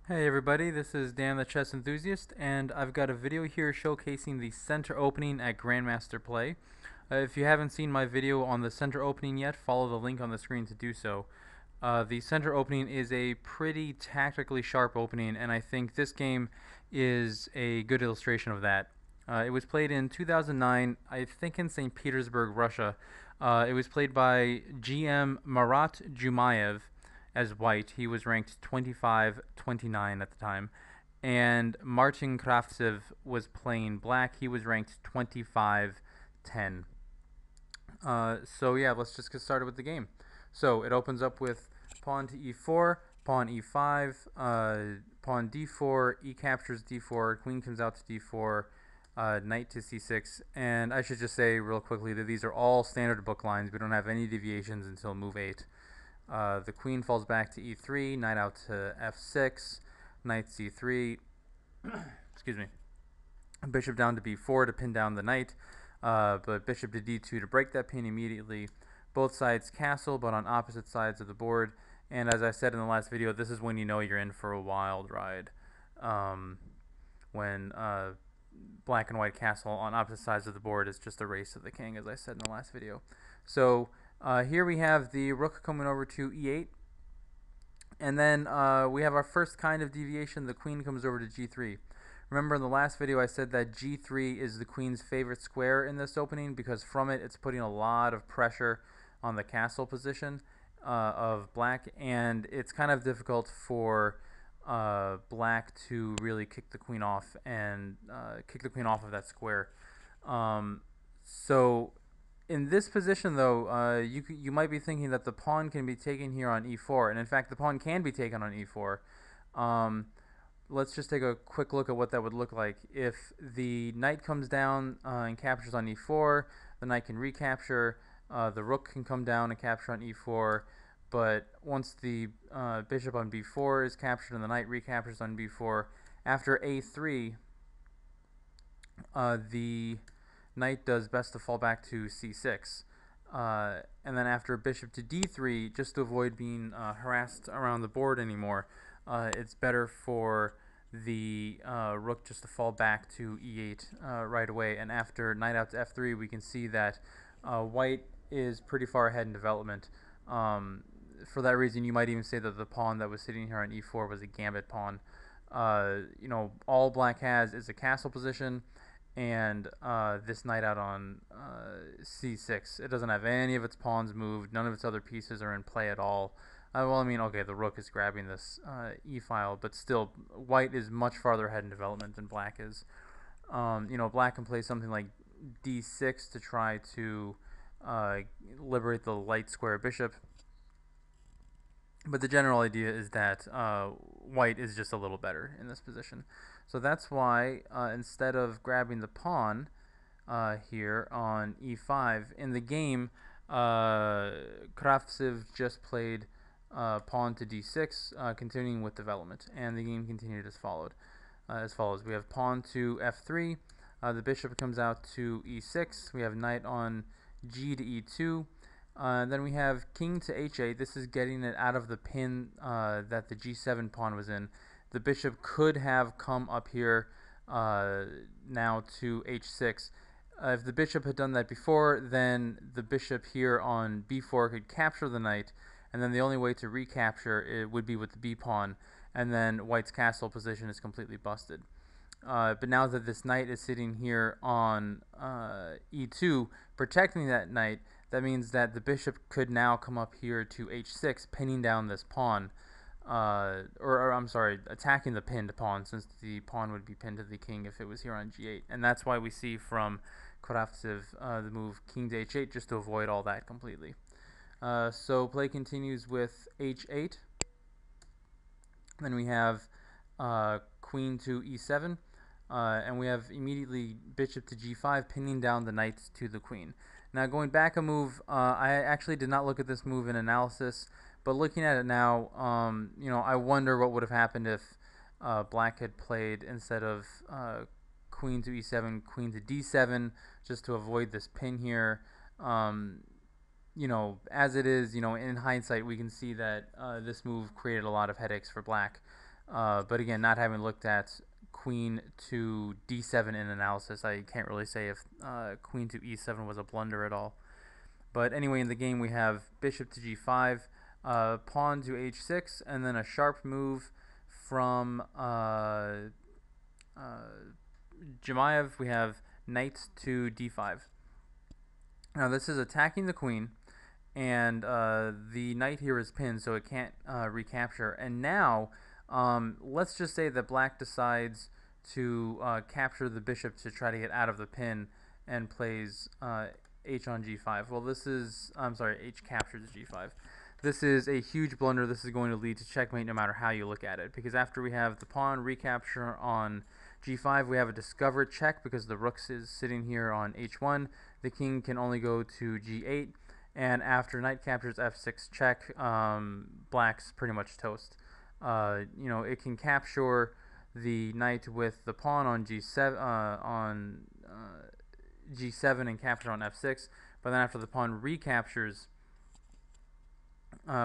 Hey everybody, this is Dan the Chess Enthusiast, and I've got a video here showcasing the center opening at Grandmaster Play. If you haven't seen my video on the center opening yet, follow the link on the screen to do so. The center opening is a pretty tactically sharp opening, and I think this game is a good illustration of that. It was played in 2009, I think in St. Petersburg, Russia. It was played by GM Marat Jumayev as white. He was ranked 25-29 at the time. And Martin Kravtsev was playing black. He was ranked 25-10. So yeah, let's just get started with the game. So it opens up with pawn to e4, pawn e5, pawn d4, e captures d4, queen comes out to d4, knight to c6, and I should just say real quickly that these are all standard book lines. We don't have any deviations until move 8. The queen falls back to e3, knight out to f6, knight c3, excuse me, bishop down to b4 to pin down the knight, but bishop to d2 to break that pin immediately. Both sides castle, but on opposite sides of the board. And as I said in the last video, this is when you know you're in for a wild ride. When black and white castle on opposite sides of the board is just a race to the king, as I said in the last video. So here we have the rook coming over to e8. And then we have our first kind of deviation. The queen comes over to g3. Remember in the last video I said that g3 is the queen's favorite square in this opening because from it it's putting a lot of pressure on the castle position of black, and it's kind of difficult for black to really kick the queen off and kick the queen off of that square. So in this position, though, you might be thinking that the pawn can be taken here on e4, and in fact the pawn can be taken on e4. Let's just take a quick look at what that would look like. If the knight comes down and captures on e4, the knight can recapture, the rook can come down and capture on e4, but once the bishop on b4 is captured and the knight recaptures on b4, after a3, the knight does best to fall back to c6. And then after bishop to d3, just to avoid being harassed around the board anymore, it's better for the rook just to fall back to e8 right away. And after knight out to f3, we can see that white is pretty far ahead in development. For that reason, you might even say that the pawn that was sitting here on e4 was a gambit pawn. All black has is a castle position and this knight out on c6. It doesn't have any of its pawns moved. None of its other pieces are in play at all. Well, I mean, okay, the rook is grabbing this e-file, but still, white is much farther ahead in development than black is. Black can play something like d6 to try to liberate the light square bishop. But the general idea is that white is just a little better in this position. So that's why instead of grabbing the pawn here on e5, in the game, Kravtsev just played pawn to d6, continuing with development. And the game continued as follows. We have pawn to f3. The bishop comes out to e6. We have knight on g to e2. Then we have king to h8. This is getting it out of the pin that the g7 pawn was in. The bishop could have come up here now to h6. If the bishop had done that before, then the bishop here on b4 could capture the knight, and then the only way to recapture it would be with the b pawn, and then white's castle position is completely busted. But now that this knight is sitting here on e2, protecting that knight, that means that the bishop could now come up here to h6, pinning down this pawn, attacking the pinned pawn, since the pawn would be pinned to the king if it was here on g8. And that's why we see from Kravtsev the move king to h8, just to avoid all that completely. So play continues with h8. Then we have queen to e7. And we have immediately bishop to g5, pinning down the knights to the queen. Now going back a move, I actually did not look at this move in analysis, but looking at it now, I wonder what would have happened if black had played, instead of queen to e7, queen to d7, just to avoid this pin here. As it is, in hindsight, we can see that this move created a lot of headaches for black. But again, not having looked at queen to d7 in analysis, I can't really say if queen to e7 was a blunder at all. But anyway, in the game we have bishop to g5, pawn to h6, and then a sharp move from Jemayev. We have knight to d5. Now this is attacking the queen, and the knight here is pinned, so it can't recapture. And now, let's just say that black decides to capture the bishop to try to get out of the pin and plays h on g5. Well, this is, I'm sorry, h captures g5. This is a huge blunder. This is going to lead to checkmate no matter how you look at it, because after we have the pawn recapture on g5, we have a discovered check because the rook is sitting here on h1. The king can only go to g8, and after knight captures f6 check, black's pretty much toast. You know, it can capture the knight with the pawn on g7 g7 and capture on f6, but then after the pawn recaptures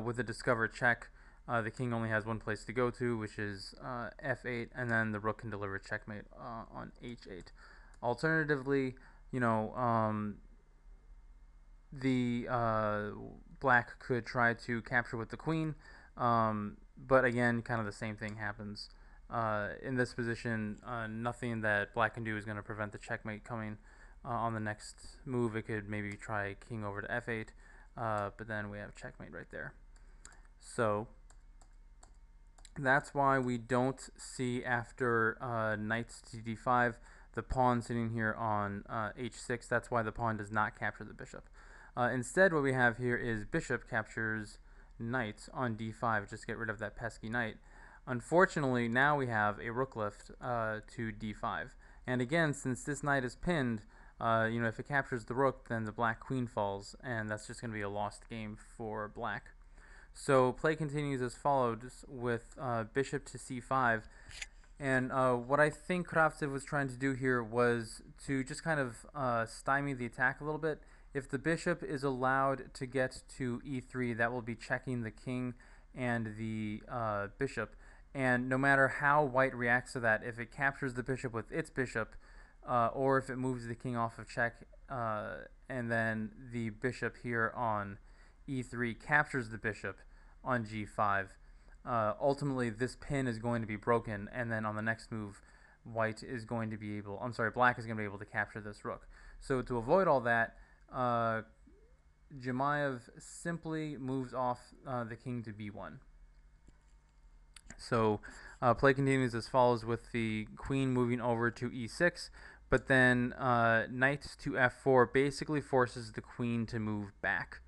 with a discovered check, the king only has one place to go to, which is f8, and then the rook can deliver checkmate on h8. Alternatively, you know, the black could try to capture with the queen, but again, kind of the same thing happens. In this position, nothing that black can do is going to prevent the checkmate coming on the next move. It could maybe try king over to f8, but then we have checkmate right there. So that's why we don't see after knight to d5 the pawn sitting here on h6. That's why the pawn does not capture the bishop. Instead, what we have here is bishop captures knight on d5, just get rid of that pesky knight. Unfortunately, now we have a rook lift to d5. And again, since this knight is pinned, you know, if it captures the rook, then the black queen falls, and that's just going to be a lost game for black. So play continues as follows with bishop to c5. And what I think Kravtsev was trying to do here was to just kind of stymie the attack a little bit. If the bishop is allowed to get to e3, that will be checking the king and the bishop. And no matter how white reacts to that, if it captures the bishop with its bishop, or if it moves the king off of check, and then the bishop here on e3 captures the bishop on g5, ultimately this pin is going to be broken, and then on the next move, black is going to be able to capture this rook. So to avoid all that, Jemayev simply moves off the king to b1. So play continues as follows with the queen moving over to e6, but then knight to f4 basically forces the queen to move back.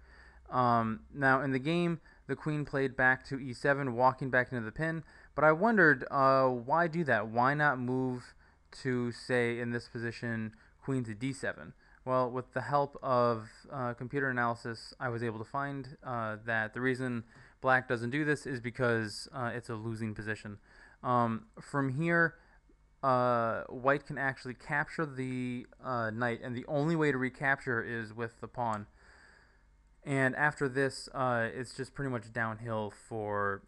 Now in the game, the queen played back to e7, walking back into the pin, but I wondered why do that? Why not move to, say, in this position, queen to d7? Well, with the help of computer analysis, I was able to find that the reason black doesn't do this is because it's a losing position. From here, white can actually capture the knight, and the only way to recapture is with the pawn. And after this, it's just pretty much downhill for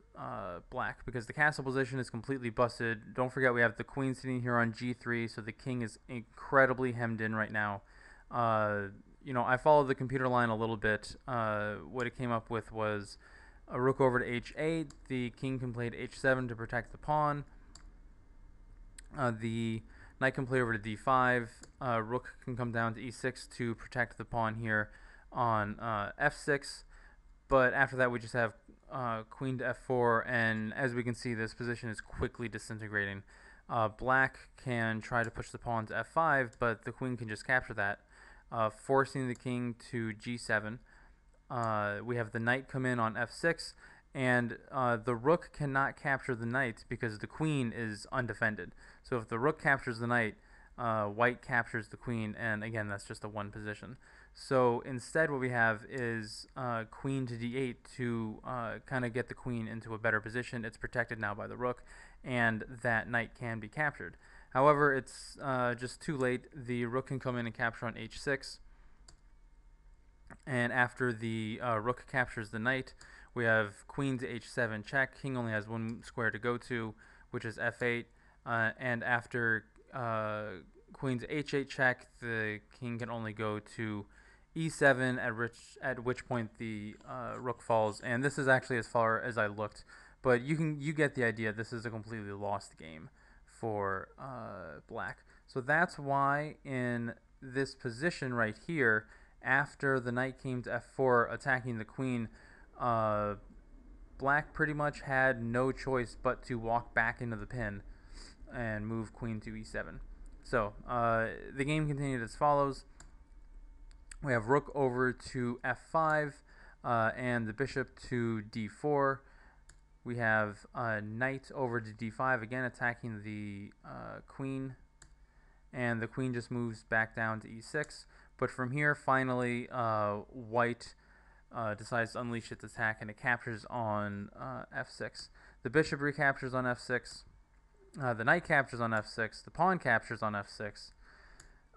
black, because the castle position is completely busted. Don't forget we have the queen sitting here on g3, so the king is incredibly hemmed in right now. You know, I followed the computer line a little bit. What it came up with was a rook over to h8. The king can play to h7 to protect the pawn. The knight can play over to d5. Rook can come down to e6 to protect the pawn here on f6. But after that, we just have queen to f4, and as we can see, this position is quickly disintegrating. Black can try to push the pawn to f5, but the queen can just capture that, forcing the king to g7. We have the knight come in on f6, and the rook cannot capture the knight because the queen is undefended. So if the rook captures the knight, white captures the queen, and again, that's just a one position. So instead what we have is queen to d8 to kind of get the queen into a better position. It's protected now by the rook, and that knight can be captured. However, it's just too late. The rook can come in and capture on h6, and after the rook captures the knight, We have queen to h7 check. King only has one square to go to, which is f8. And after queen to h8 check, the king can only go to e7, at which point the rook falls. And this is actually as far as I looked, but you get the idea. This is a completely lost game for black. So that's why in this position right here, after the knight came to f4 attacking the queen, black pretty much had no choice but to walk back into the pin and move queen to e7. So the game continued as follows. We have rook over to f5 and the bishop to d4. We have knight over to d5, again attacking the queen, and the queen just moves back down to e6. But from here, finally, white decides to unleash its attack, and it captures on f6. The bishop recaptures on f6. The knight captures on f6. The pawn captures on f6.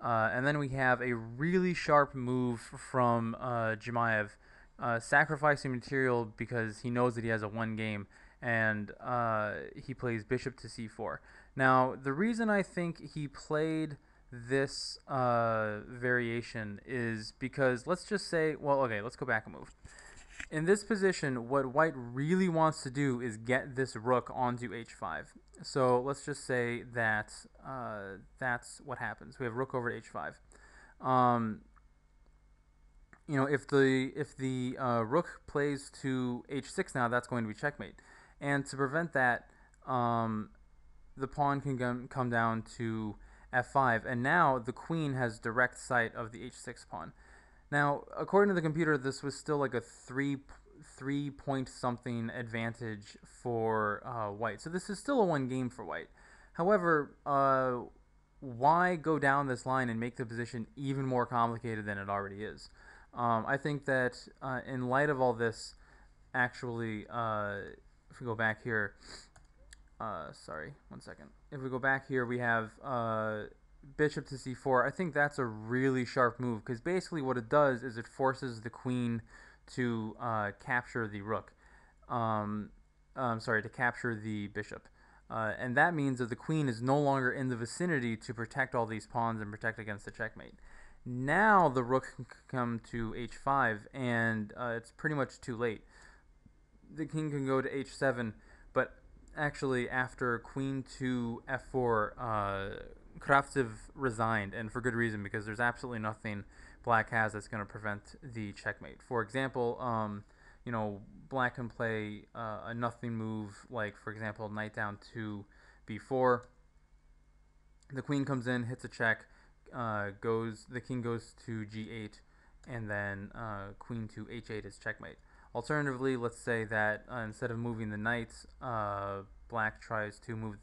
And then we have a really sharp move from Chimaev, sacrificing material because he knows that he has a one game, and he plays bishop to c4. Now, the reason I think he played this variation is because, let's just say, well, okay, let's go back a move. In this position, what white really wants to do is get this rook onto h5. So let's just say that that's what happens. We have rook over to h5. You know, if the rook plays to h6 now, that's going to be checkmate. And to prevent that, the pawn can come down to f5, and now the queen has direct sight of the h6 pawn. Now, according to the computer, this was still like a three point something advantage for white. So this is still a one game for white. However, why go down this line and make the position even more complicated than it already is? I think that in light of all this, actually, if we go back here, sorry, one second. If we go back here, we have bishop to c4. I think that's a really sharp move, because basically what it does is it forces the queen to capture the rook. Sorry, to capture the bishop. And that means that the queen is no longer in the vicinity to protect all these pawns and protect against the checkmate. Now the rook can come to h5, and it's pretty much too late. The king can go to h7, but actually after queen to f4, Kravtsev resigned, and for good reason, because there's absolutely nothing black has that's going to prevent the checkmate. For example, you know, black can play a nothing move, like, for example, knight down to b4. The queen comes in, hits a check, the king goes to g8, and then queen to h8 is checkmate. Alternatively, let's say that instead of moving the knight, black tries to move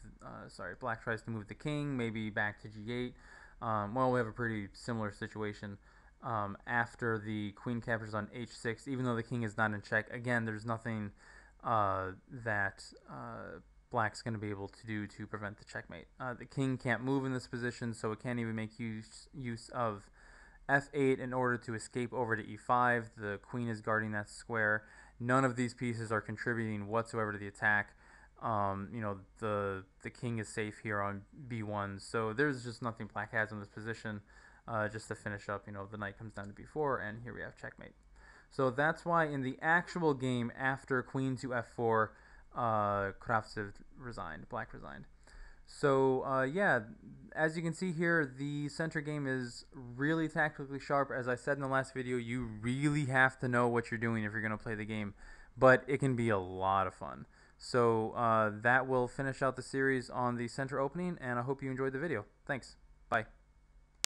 the king, maybe back to g8. Well, we have a pretty similar situation. After the queen captures on h6, even though the king is not in check, again, there's nothing that black's going to be able to do to prevent the checkmate. The king can't move in this position, so it can't even make use of f8 in order to escape over to e5. The queen is guarding that square. None of these pieces are contributing whatsoever to the attack. You know, the king is safe here on b1, so there's just nothing black has in this position. Just to finish up, you know, the knight comes down to b4, and here we have checkmate. So that's why in the actual game, after queen to f4, Kravtsev resigned, black resigned. So yeah, as you can see here, the center game is really tactically sharp. As I said in the last video, you really have to know what you're doing if you're going to play the game, but it can be a lot of fun. So that will finish out the series on the center opening, and I hope you enjoyed the video. Thanks. Bye.